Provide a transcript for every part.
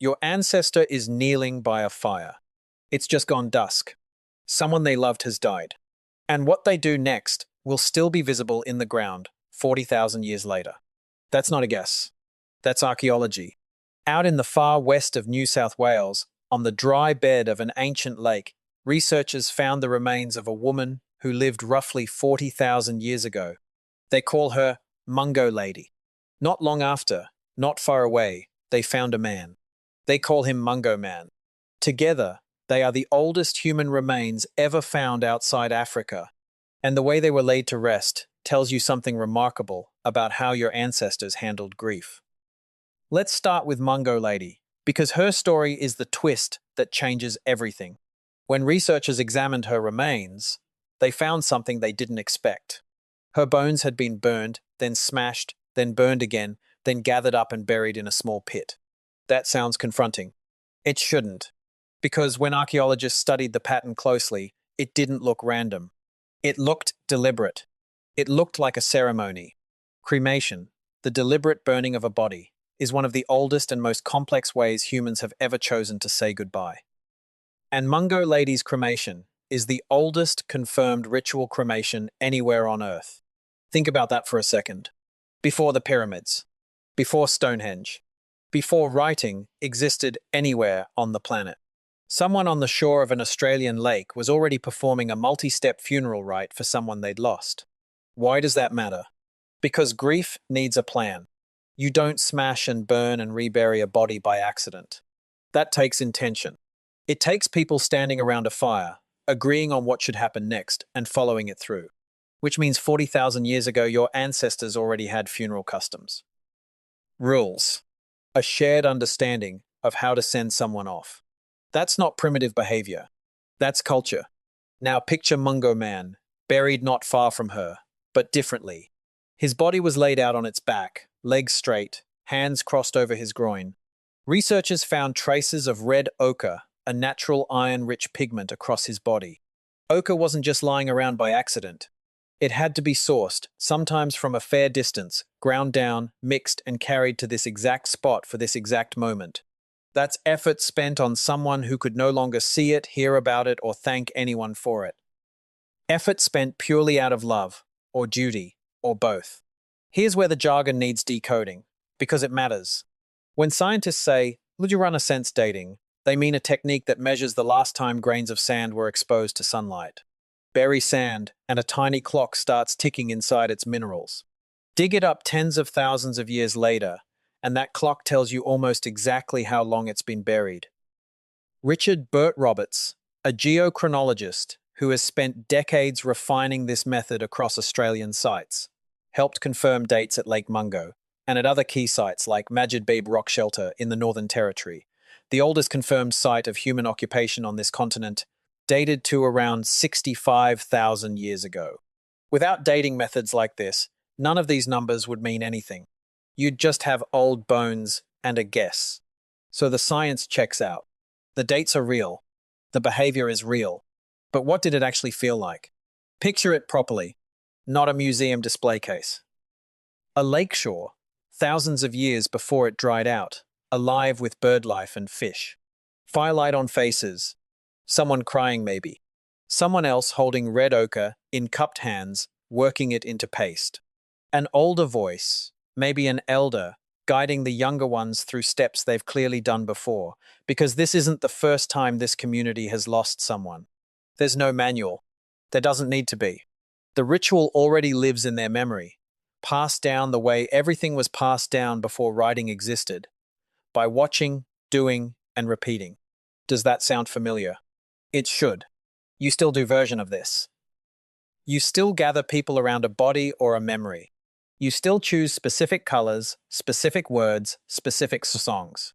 Your ancestor is kneeling by a fire. It's just gone dusk. Someone they loved has died. And what they do next will still be visible in the ground 40,000 years later. That's not a guess. That's archaeology. Out in the far west of New South Wales, on the dry bed of an ancient lake, researchers found the remains of a woman who lived roughly 40,000 years ago. They call her Mungo Lady. Not long after, not far away, they found a man. They call him Mungo Man. Together, they are the oldest human remains ever found outside Africa, and the way they were laid to rest tells you something remarkable about how your ancestors handled grief. Let's start with Mungo Lady, because her story is the twist that changes everything. When researchers examined her remains, they found something they didn't expect. Her bones had been burned, then smashed, then burned again, then gathered up and buried in a small pit. That sounds confronting. It shouldn't, because when archaeologists studied the pattern closely, it didn't look random. It looked deliberate. It looked like a ceremony. Cremation, the deliberate burning of a body, is one of the oldest and most complex ways humans have ever chosen to say goodbye. And Mungo Lady's cremation is the oldest confirmed ritual cremation anywhere on Earth. Think about that for a second. Before the pyramids, before Stonehenge, before writing existed anywhere on the planet. Someone on the shore of an Australian lake was already performing a multi-step funeral rite for someone they'd lost. Why does that matter? Because grief needs a plan. You don't smash and burn and rebury a body by accident. That takes intention. It takes people standing around a fire, agreeing on what should happen next, and following it through. Which means 40,000 years ago, your ancestors already had funeral customs. Rules. A shared understanding of how to send someone off. That's not primitive behavior. That's culture. Now picture Mungo Man, buried not far from her, but differently. His body was laid out on its back, legs straight, hands crossed over his groin. Researchers found traces of red ochre, a natural iron-rich pigment, across his body. Ochre wasn't just lying around by accident. It had to be sourced, sometimes from a fair distance, ground down, mixed, and carried to this exact spot for this exact moment. That's effort spent on someone who could no longer see it, hear about it, or thank anyone for it. Effort spent purely out of love, or duty, or both. Here's where the jargon needs decoding, because it matters. When scientists say, luminescence dating, they mean a technique that measures the last time grains of sand were exposed to sunlight. Bury sand, and a tiny clock starts ticking inside its minerals. Dig it up tens of thousands of years later, and that clock tells you almost exactly how long it's been buried. Bert Roberts, a geochronologist who has spent decades refining this method across Australian sites, helped confirm dates at Lake Mungo and at other key sites like Majid Beeb Rock Shelter in the Northern Territory, the oldest confirmed site of human occupation on this continent, dated to around 65,000 years ago. Without dating methods like this, none of these numbers would mean anything. You'd just have old bones and a guess. So the science checks out. The dates are real. The behavior is real. But what did it actually feel like? Picture it properly, not a museum display case. A lakeshore, thousands of years before it dried out, alive with bird life and fish. Firelight on faces. Someone crying maybe. Someone else holding red ochre in cupped hands, working it into paste. An older voice, maybe an elder, guiding the younger ones through steps they've clearly done before, because this isn't the first time this community has lost someone. There's no manual. There doesn't need to be. The ritual already lives in their memory, passed down the way everything was passed down before writing existed, by watching, doing, and repeating. Does that sound familiar? It should. You still do version of this. You still gather people around a body or a memory. You still choose specific colors, specific words, specific songs.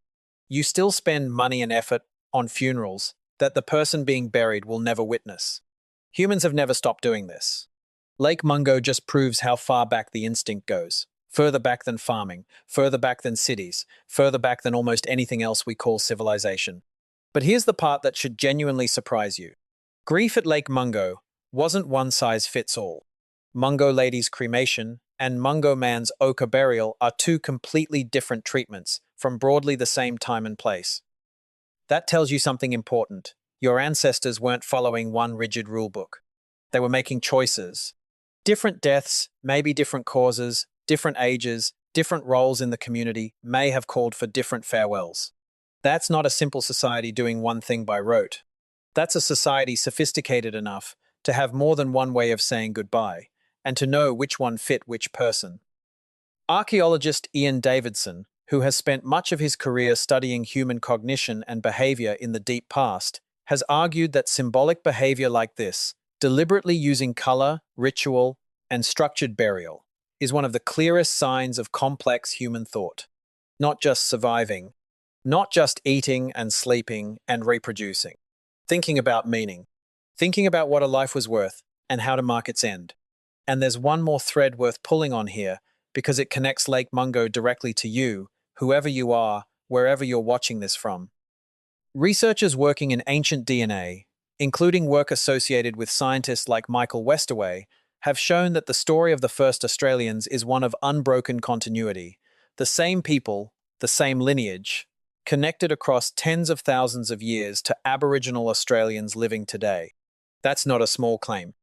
You still spend money and effort on funerals that the person being buried will never witness. Humans have never stopped doing this. Lake Mungo just proves how far back the instinct goes. Further back than farming, further back than cities, further back than almost anything else we call civilization. But here's the part that should genuinely surprise you. Grief at Lake Mungo wasn't one size fits all. Mungo Lady's cremation and Mungo Man's ochre burial are two completely different treatments from broadly the same time and place. That tells you something important. Your ancestors weren't following one rigid rulebook. They were making choices. Different deaths, maybe different causes, different ages, different roles in the community may have called for different farewells. That's not a simple society doing one thing by rote. That's a society sophisticated enough to have more than one way of saying goodbye, and to know which one fit which person. Archaeologist Ian Davidson, who has spent much of his career studying human cognition and behavior in the deep past, has argued that symbolic behavior like this, deliberately using color, ritual, and structured burial, is one of the clearest signs of complex human thought. Not just surviving, not just eating and sleeping and reproducing. Thinking about meaning, thinking about what a life was worth and how to mark its end. And there's one more thread worth pulling on here because it connects Lake Mungo directly to you, whoever you are, wherever you're watching this from. Researchers working in ancient DNA, including work associated with scientists like Michael Westaway, have shown that the story of the first Australians is one of unbroken continuity. The same people, the same lineage, connected across tens of thousands of years to Aboriginal Australians living today. That's not a small claim.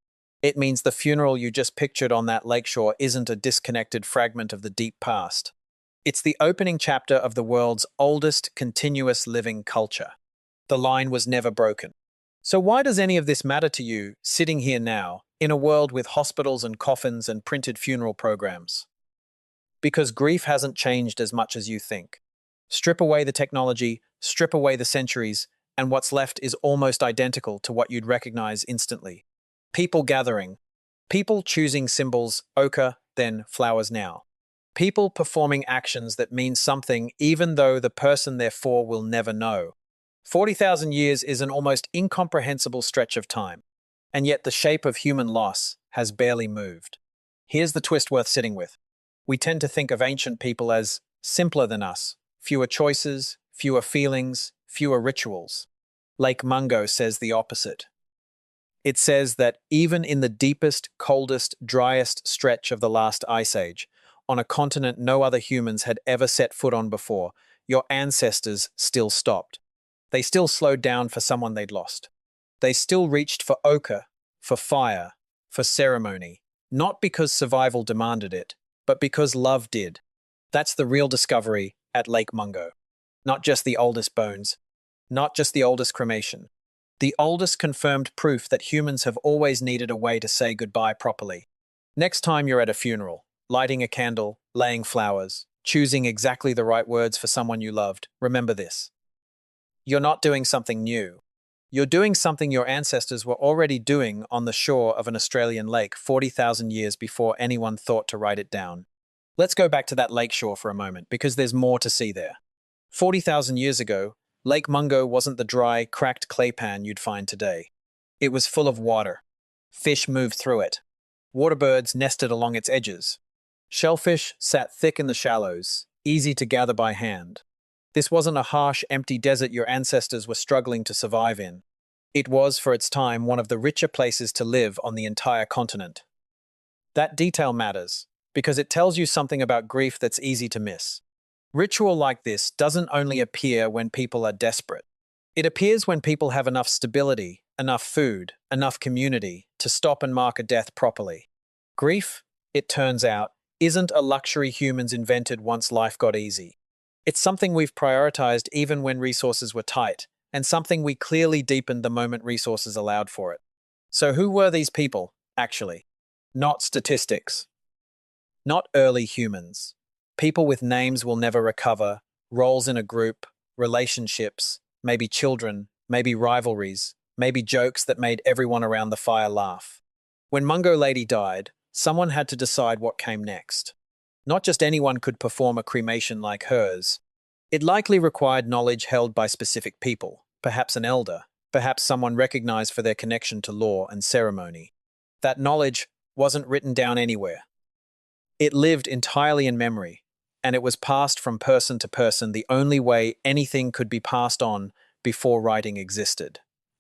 It means the funeral you just pictured on that lakeshore isn't a disconnected fragment of the deep past. It's the opening chapter of the world's oldest continuous living culture. The line was never broken. So why does any of this matter to you, sitting here now, in a world with hospitals and coffins and printed funeral programs? Because grief hasn't changed as much as you think. Strip away the technology, strip away the centuries, and what's left is almost identical to what you'd recognize instantly. People gathering. People choosing symbols, ochre, then flowers now. People performing actions that mean something even though the person they're for will never know. 40,000 years is an almost incomprehensible stretch of time, and yet the shape of human loss has barely moved. Here's the twist worth sitting with. We tend to think of ancient people as simpler than us, fewer choices, fewer feelings, fewer rituals. Lake Mungo says the opposite. It says that even in the deepest, coldest, driest stretch of the last ice age, on a continent no other humans had ever set foot on before, your ancestors still stopped. They still slowed down for someone they'd lost. They still reached for ochre, for fire, for ceremony, not because survival demanded it, but because love did. That's the real discovery at Lake Mungo. Not just the oldest bones, not just the oldest cremation, the oldest confirmed proof that humans have always needed a way to say goodbye properly. Next time you're at a funeral, lighting a candle, laying flowers, choosing exactly the right words for someone you loved, remember this. You're not doing something new. You're doing something your ancestors were already doing on the shore of an Australian lake 40,000 years before anyone thought to write it down. Let's go back to that lakeshore for a moment, because there's more to see there. 40,000 years ago, Lake Mungo wasn't the dry, cracked clay pan you'd find today. It was full of water. Fish moved through it. Waterbirds nested along its edges. Shellfish sat thick in the shallows, easy to gather by hand. This wasn't a harsh, empty desert your ancestors were struggling to survive in. It was, for its time, one of the richer places to live on the entire continent. That detail matters, because it tells you something about grief that's easy to miss. Ritual like this doesn't only appear when people are desperate. It appears when people have enough stability, enough food, enough community to stop and mark a death properly. Grief, it turns out, isn't a luxury humans invented once life got easy. It's something we've prioritized even when resources were tight, and something we clearly deepened the moment resources allowed for it. So who were these people, actually? Not statistics. Not early humans. People with names we'll never recover, roles in a group, relationships, maybe children, maybe rivalries, maybe jokes that made everyone around the fire laugh. When Mungo Lady died, someone had to decide what came next. Not just anyone could perform a cremation like hers. It likely required knowledge held by specific people, perhaps an elder, perhaps someone recognized for their connection to law and ceremony. That knowledge wasn't written down anywhere. It lived entirely in memory, and it was passed from person to person the only way anything could be passed on before writing existed.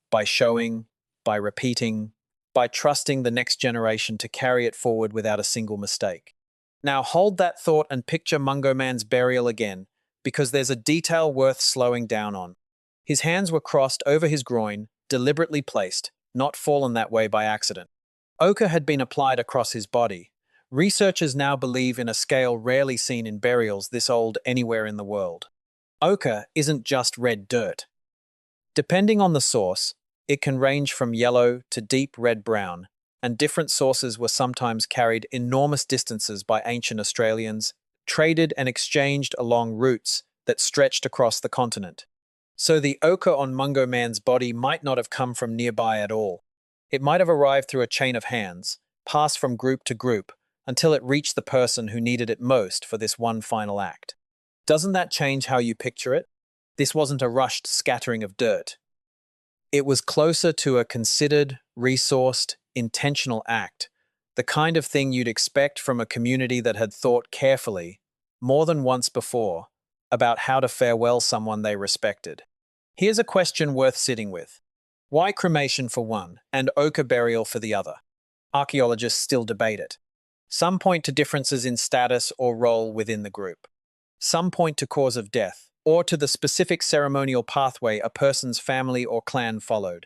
By showing, by repeating, by trusting the next generation to carry it forward without a single mistake. Now hold that thought and picture Mungo Man's burial again, because there's a detail worth slowing down on. His hands were crossed over his groin, deliberately placed, not fallen that way by accident. Ochre had been applied across his body. Researchers now believe in a scale rarely seen in burials this old anywhere in the world. Ochre isn't just red dirt. Depending on the source, it can range from yellow to deep red-brown, and different sources were sometimes carried enormous distances by ancient Australians, traded and exchanged along routes that stretched across the continent. So the ochre on Mungo Man's body might not have come from nearby at all. It might have arrived through a chain of hands, passed from group to group, until it reached the person who needed it most for this one final act. Doesn't that change how you picture it? This wasn't a rushed scattering of dirt. It was closer to a considered, resourced, intentional act, the kind of thing you'd expect from a community that had thought carefully, more than once before, about how to farewell someone they respected. Here's a question worth sitting with. Why cremation for one and ochre burial for the other? Archaeologists still debate it. Some point to differences in status or role within the group. Some point to cause of death, or to the specific ceremonial pathway a person's family or clan followed.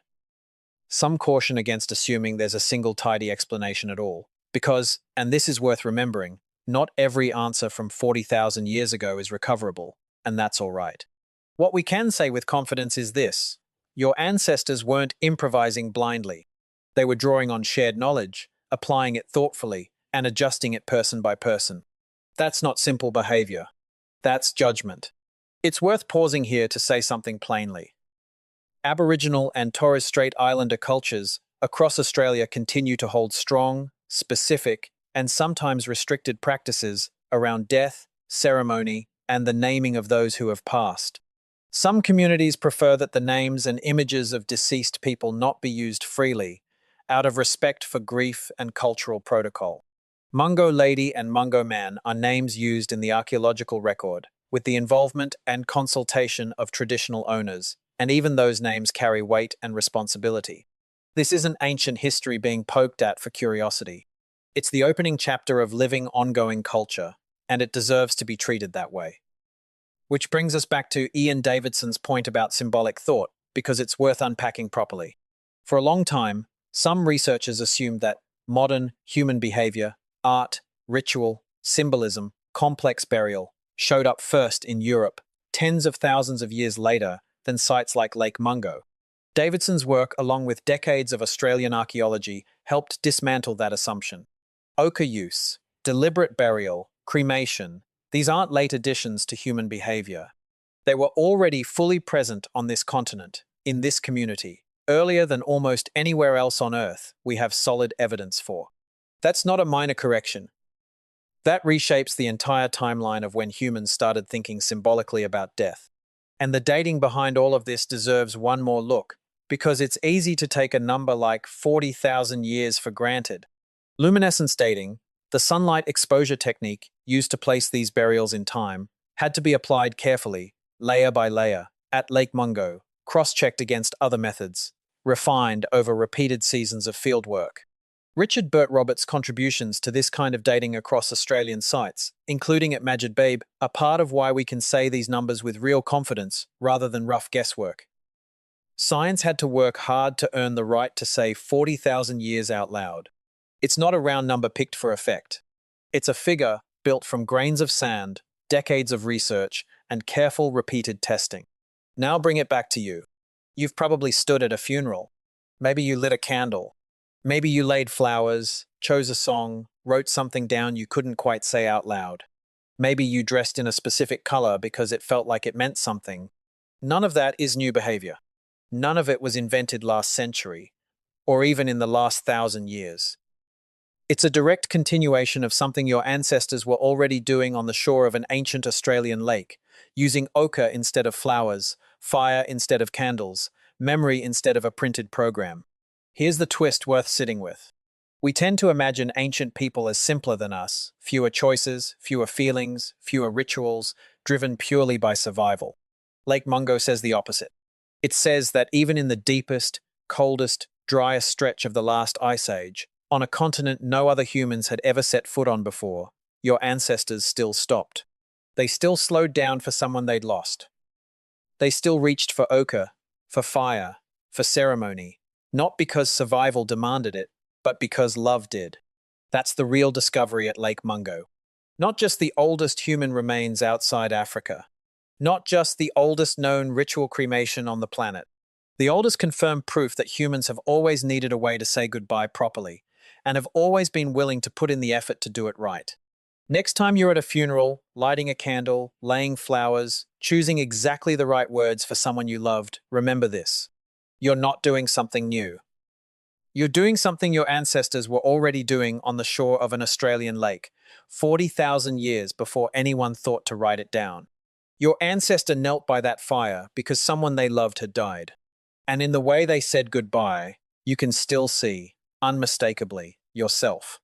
Some caution against assuming there's a single tidy explanation at all, because, and this is worth remembering, not every answer from 40,000 years ago is recoverable, and that's all right. What we can say with confidence is this: your ancestors weren't improvising blindly. They were drawing on shared knowledge, applying it thoughtfully, and adjusting it person by person. That's not simple behavior. That's judgment. It's worth pausing here to say something plainly. Aboriginal and Torres Strait Islander cultures across Australia continue to hold strong, specific, and sometimes restricted practices around death, ceremony, and the naming of those who have passed. Some communities prefer that the names and images of deceased people not be used freely, out of respect for grief and cultural protocol. Mungo Lady and Mungo Man are names used in the archaeological record, with the involvement and consultation of traditional owners, and even those names carry weight and responsibility. This isn't ancient history being poked at for curiosity. It's the opening chapter of living, ongoing culture, and it deserves to be treated that way. Which brings us back to Ian Davidson's point about symbolic thought, because it's worth unpacking properly. For a long time, some researchers assumed that modern human behavior, art, ritual, symbolism, complex burial showed up first in Europe, tens of thousands of years later than sites like Lake Mungo. Davidson's work, along with decades of Australian archaeology, helped dismantle that assumption. Ochre use, deliberate burial, cremation, these aren't late additions to human behavior. They were already fully present on this continent, in this community, earlier than almost anywhere else on Earth we have solid evidence for. That's not a minor correction. That reshapes the entire timeline of when humans started thinking symbolically about death. And the dating behind all of this deserves one more look, because it's easy to take a number like 40,000 years for granted. Luminescence dating, the sunlight exposure technique used to place these burials in time, had to be applied carefully, layer by layer, at Lake Mungo, cross-checked against other methods, refined over repeated seasons of fieldwork. Richard Bert Roberts' contributions to this kind of dating across Australian sites, including at Majid Babe, are part of why we can say these numbers with real confidence rather than rough guesswork. Science had to work hard to earn the right to say 40,000 years out loud. It's not a round number picked for effect. It's a figure built from grains of sand, decades of research, and careful repeated testing. Now bring it back to you. You've probably stood at a funeral. Maybe you lit a candle. Maybe you laid flowers, chose a song, wrote something down you couldn't quite say out loud. Maybe you dressed in a specific color because it felt like it meant something. None of that is new behavior. None of it was invented last century, or even in the last 1,000 years. It's a direct continuation of something your ancestors were already doing on the shore of an ancient Australian lake, using ochre instead of flowers, fire instead of candles, memory instead of a printed program. Here's the twist worth sitting with. We tend to imagine ancient people as simpler than us, fewer choices, fewer feelings, fewer rituals, driven purely by survival. Lake Mungo says the opposite. It says that even in the deepest, coldest, driest stretch of the last ice age, on a continent no other humans had ever set foot on before, your ancestors still stopped. They still slowed down for someone they'd lost. They still reached for ochre, for fire, for ceremony, not because survival demanded it, but because love did. That's the real discovery at Lake Mungo. Not just the oldest human remains outside Africa. Not just the oldest known ritual cremation on the planet. The oldest confirmed proof that humans have always needed a way to say goodbye properly, and have always been willing to put in the effort to do it right. Next time you're at a funeral, lighting a candle, laying flowers, choosing exactly the right words for someone you loved, remember this. You're not doing something new. You're doing something your ancestors were already doing on the shore of an Australian lake, 40,000 years before anyone thought to write it down. Your ancestor knelt by that fire because someone they loved had died. And in the way they said goodbye, you can still see, unmistakably, yourself.